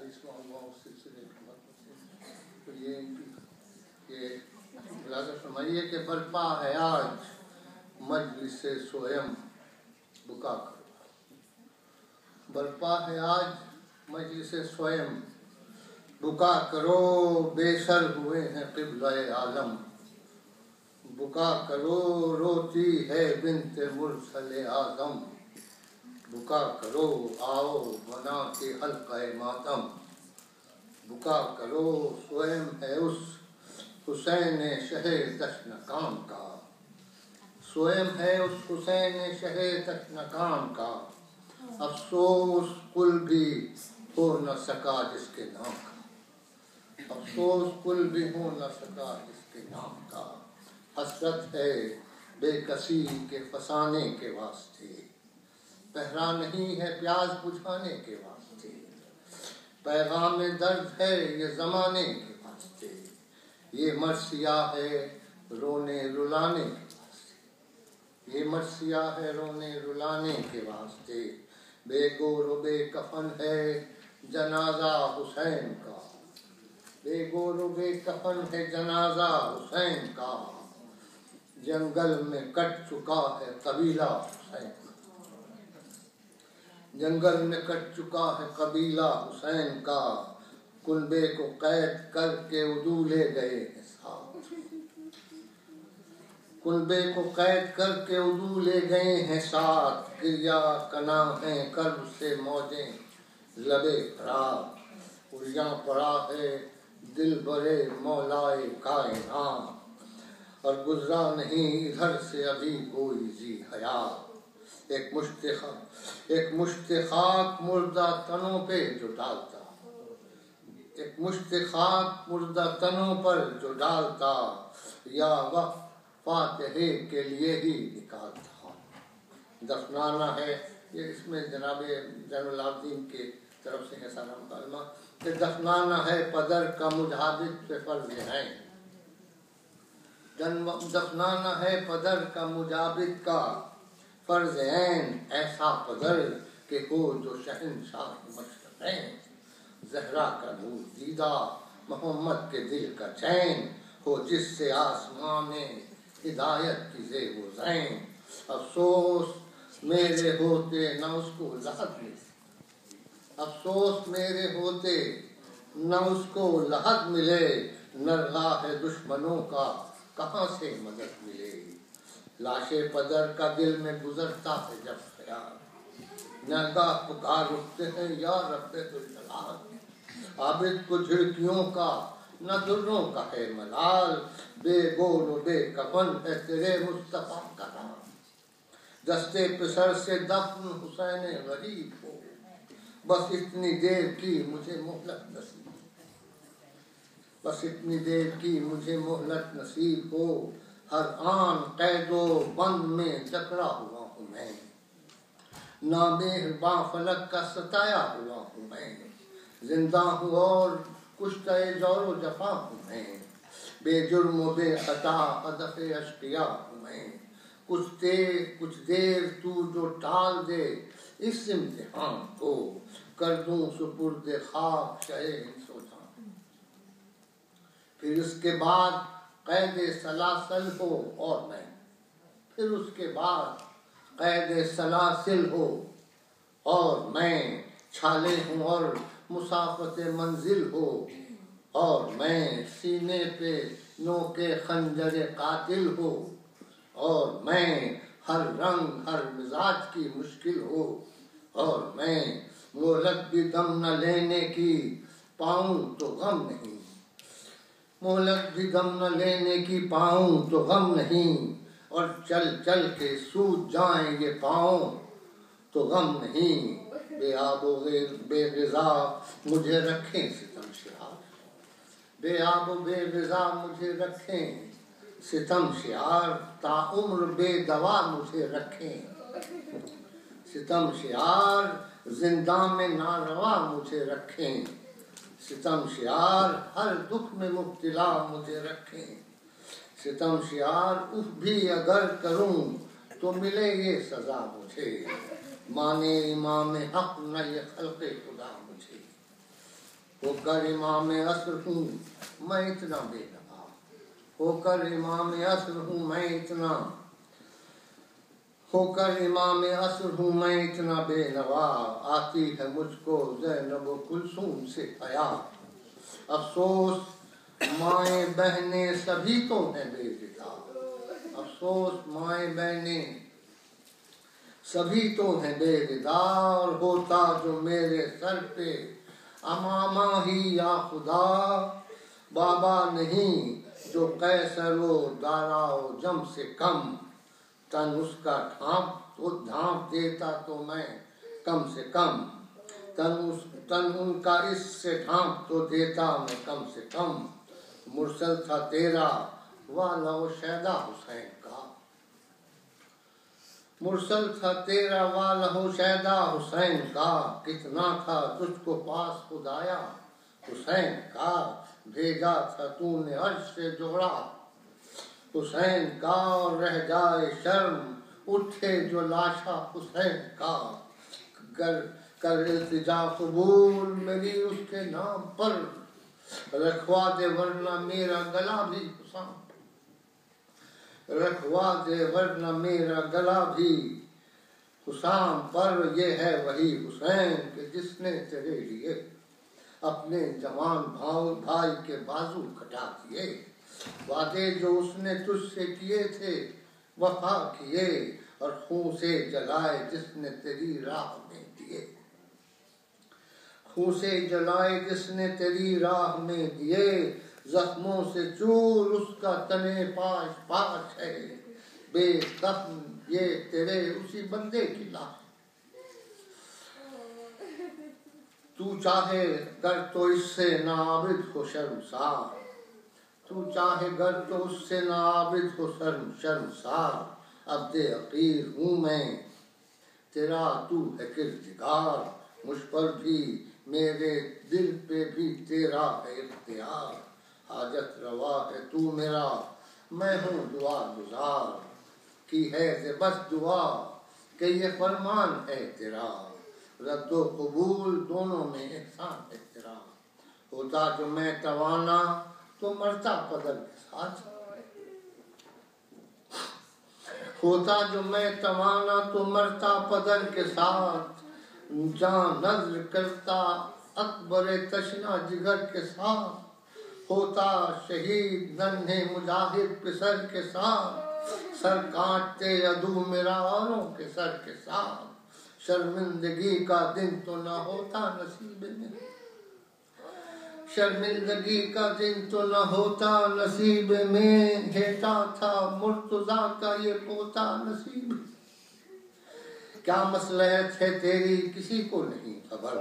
40واں ہوا اس سلسلے کا مطلب تو یہ ملاحظہ فرمائیے کہ برپا ہے آج مجلس سوئم بکا کرو، برپا ہے آج مجلس سوئم بکا کرو، بے سر ہوئے ہیں قبلہ عالم، بکا کرو روتی ہے بنت مرسل اعظم، بکا کرو آؤ بنا کے حلقہ ماتم، بکا کرو سوئم ہے اس حسین شہ تشنکام کا، سوئم ہے اس حسین شہ تشنکام کا، افسوس کل بھی ہو نہ سکا جس کے نام کا، افسوس کل بھی ہو نہ سکا جس کے نام کا، حسرت ہے بے کسی کے فسانے کے واسطے، پہرا نہیں ہے پیاس بجھانے کے واسطے، پیغام درد ہے یہ زمانے کے واسطے، یہ مرثیہ ہے رونے رلانے کے واسطے، یہ مرثیہ ہے رونے رلانے کے واسطے، بے گور و بے کفن ہے جنازہ حسین کا، بے گور و بے کفن ہے جنازہ حسین کا، جنگل میں کٹ چکا ہے قبیلہ حسین کا، جنگل میں کٹ چکا ہے قبیلہ حسین کا، کنبے کو قید کر کے عدو لے گئے ہیں ساتھ، کنبے کو قید کر کے عدو لے گئے ہیں ساتھ، گریا کنا ہیں کرب سے موجیں لبے خراب، اریاں پڑا ہے دل برے مولائے کائنات، اور گزرا نہیں ادھر سے ابھی کوئی ذی حیات، ایک مشت خاک مردہ تنوں پہ جو ڈالتا، ایک مشت خاک مردہ تنوں پر جو ڈالتا، یا وقت فاتحے کے لیے ہی نکالتا، دفنانا ہے، یہ اس میں جناب زین العابدین کے طرف سے ہے سارا مکالمہ، کہ دفنانا ہے پدر کا مجھ عابد پہ فرض ہے، دفنانا ہے پدر کا مجھ عابد کا فرض عین، ایسا پدر کہ ہو جو شہنشاہ مشرقین، زہرا کا نور دیدہ محمد کے دل کا چین، ہو جس سے آسمان میں ہدایت کی زیب و زین، افسوس میرے ہوتے نہ اس کو لحد ملے، افسوس میرے ہوتے نہ اس کو لحد ملے، نرغا ہے دشمنوں کا کہاں سے مدد ملے، لاش پدر کا دل میں گزرتا ہے جب خیال، نگاہ پکار اٹھتے ہیں یا رب ذوالجلال، عابد کو جھڑکیوں کا نہ دروں کا ہے ملال، بے گول و بے کفن ہے تیرے مصطفیٰ کا نام، دستے پسر سے دفن حسین غریب ہو، بس اتنی دیر کی مجھے مہلت نصیب، بس اتنی دیر کی مجھے مہلت نصیب ہو، ہر آن قید و بند میں جکڑا ہوا ہوں میں، نامہرباں فلک کا ستایا ہوا ہوں میں، زندہ ہوں اور کشتہ زور و جفا ہوں میں، بے جرم و بے خطا ہدف اشقیا ہوں میں، کچھ دیر تو جو ٹال دے اس امتحان کو، کر دوں سپرد خاک شہ انس و جان، پھر اس کے بعد قید سلاسل ہو اور میں، پھر اس کے بعد قید سلاسل ہو اور میں، چھالے ہوں اور مسافت منزل ہو اور میں، سینے پہ نوک خنجر قاتل ہو اور میں، ہر رنگ ہر مزاج کی مشکل ہو اور میں، مہلت بھی دم نہ لینے کی پاؤں تو غم نہیں، مہلت بھی دم نہ لینے کی پاؤں تو غم نہیں، اور چل چل کے سوج جائیں یہ پاؤں تو غم نہیں، بے آب و بے غذا مجھے رکھیں ستم شعار، بے آب و بے غذا مجھے رکھیں ستم شعار، تا عمر بے دوا مجھے رکھیں ستم شعار، زندہ میں ناروا مجھے رکھیں ستم شعار، ہر دکھ میں مبتلا مجھے رکھیں ستم شعار، اف بھی اگر کروں تو ملے یہ سزا مجھے، مانے امام حق نہ یہ خلق خدا مجھے، ہو کر امام عصر ہوں میں اتنا بے نوا، ہو کر امام عصر ہوں میں اتنا، ہو کر امام عصر ہوں میں اتنا بے نوا، آتی ہے مجھ کو زینب و کلثوم سے حیا، افسوس مائیں بہنیں سبھی تو ہیں بے وفا، افسوس مائیں بہنیں سبھی تو ہیں بے وفا، اور ہوتا جو میرے سر پہ امامہ ہی یا خدا، بابا نہیں جو قیصر و دارا و جم سے کم، تن اس کا ڈھانپ دیتا تو میں کم سے کم، تن ان کا اس سے ڈھانپ تو دیتا میں کم سے کم، مرسل تھا تیرا والا و شیدا حسین کا، مرسل تھا تیرا والا و شیدا حسین کا، کتنا تھا تجھ کو پاس خدایا حسین کا، بھیجا تھا تو نے عرش سے جوڑا حسین کا، اور رہ جائے شرم اٹھے جو لاشا حسین کا، کر التجا قبول میری اس کے نام پر، رکھوا دے ورنہ میرا گلا بھی حسام، رکھوا دے ورنہ میرا گلا بھی حسام پر، یہ ہے وہی حسین کہ جس نے تیرے لیے اپنے جوان بھائی کے بازو کٹا دیے، وعدے جو اس نے تجھ سے کیے تھے وفا کیے، اور خون سے جلائے جس نے تیری راہ میں دیے، خون سے جلائے جس نے تیری راہ میں دیے، زخموں سے چور اس کا تنے پاش پاش ہے، بے زخم یہ تیرے اسی بندے کی لاش، تو چاہے گر تو اس سے ناعابد ہو شرمسار، تو چاہے گر تو اس سے ناعابد ہو شرمسار، عبد حقیر ہوں میں تیرا تو ہے کردگار، مجھ پر بھی میرے دل پہ بھی تیرا ہے اختیار، حاجت روا ہے تو میرا میں ہوں دعا گزار، کی ہے بس دعا کہ یہ فرمان ہے تیرا، رد و قبول دونوں میں احسان ہے تیرا، ہوتا جو میں توانا تو مرتا قدر کے ساتھ، ہوتا جو میں توانا تو مرتا پدر کے ساتھ، جان نذر کرتا اکبر تشنا جگر کے ساتھ، ہوتا شہید ننھے مجاہد پسر کے ساتھ، سر کاٹتے عدو مراروں کے سر کے ساتھ، شرمندگی کا دن تو نہ ہوتا نصیب میں، شرمندگی کا دن تو نہ ہوتا نصیب میں، ہیٹا تھا مرتضیٰ کا یہ پوتا نصیب، کیا مصلحت ہے تیری کسی کو نہیں خبر،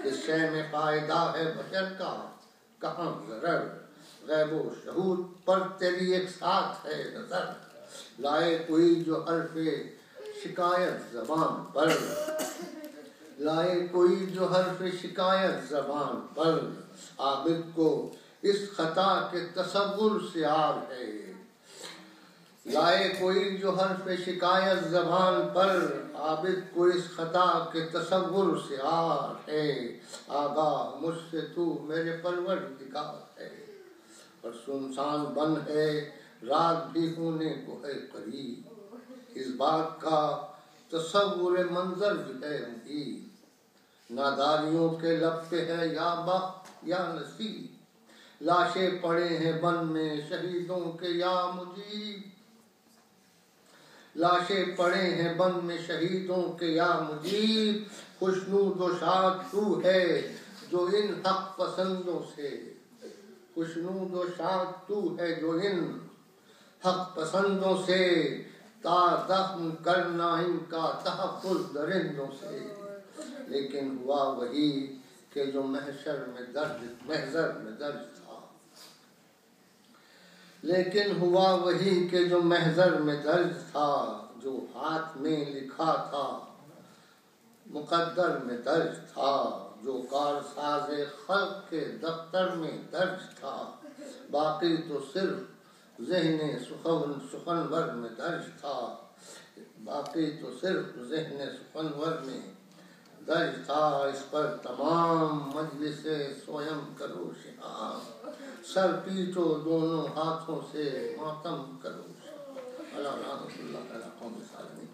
اس شے میں فائدہ ہے بشر کا کہاں ضرر، غیب و شہود پر تیری ایک ساتھ ہے نظر، لائے کوئی جو حرف شکایت زبان پر، لائے کوئی جو حرف شکایت زبان پر، عابد کو اس خطا کے تصور سے عار ہے، لائے کوئی جو حرف شکایت زبان پر، عابد کو اس خطا کے تصور سے عار ہے، آگاہ مجھ سے تو میرے پروردگار ہے، اور سنسان بن ہے رات بھی ہونے کو ہے قریب، اس بات کا تصور منظر بھی ہے محیط، ناداریوں کے لب پہ ہے یا بخت یا نصیب، لاشیں پڑے ہیں بن میں شہیدوں کے یا مجیب، لاشیں پڑے ہیں بن میں شہیدوں کے یا مجیب، خوشنود و شاد تو ہے جو ان حق پسندوں سے، خوشنود و شاد تو ہے جو ان حق پسندوں سے، تا دفن کرنا ان کا تحفظ درندوں سے، لیکن ہوا وہی کہ جو محضر میں درج تھا، لیکن ہوا وہی کہ جو محضر میں درج تھا، جو ہاتھ میں لکھا تھا مقدر میں درج تھا، جو کارساز خلق کے دفتر میں درج تھا، باقی تو صرف ذہن سخنور میں درج تھا، باقی تو صرف ذہن سخنور میں درج تھا، اس پر تمام مجلس سویا کرو شہاب، سر پیٹو دونوں ہاتھوں سے ماتم کرو شہاب۔ اللہ رحمۃ اللہ تعالیٰ قوم سالمین۔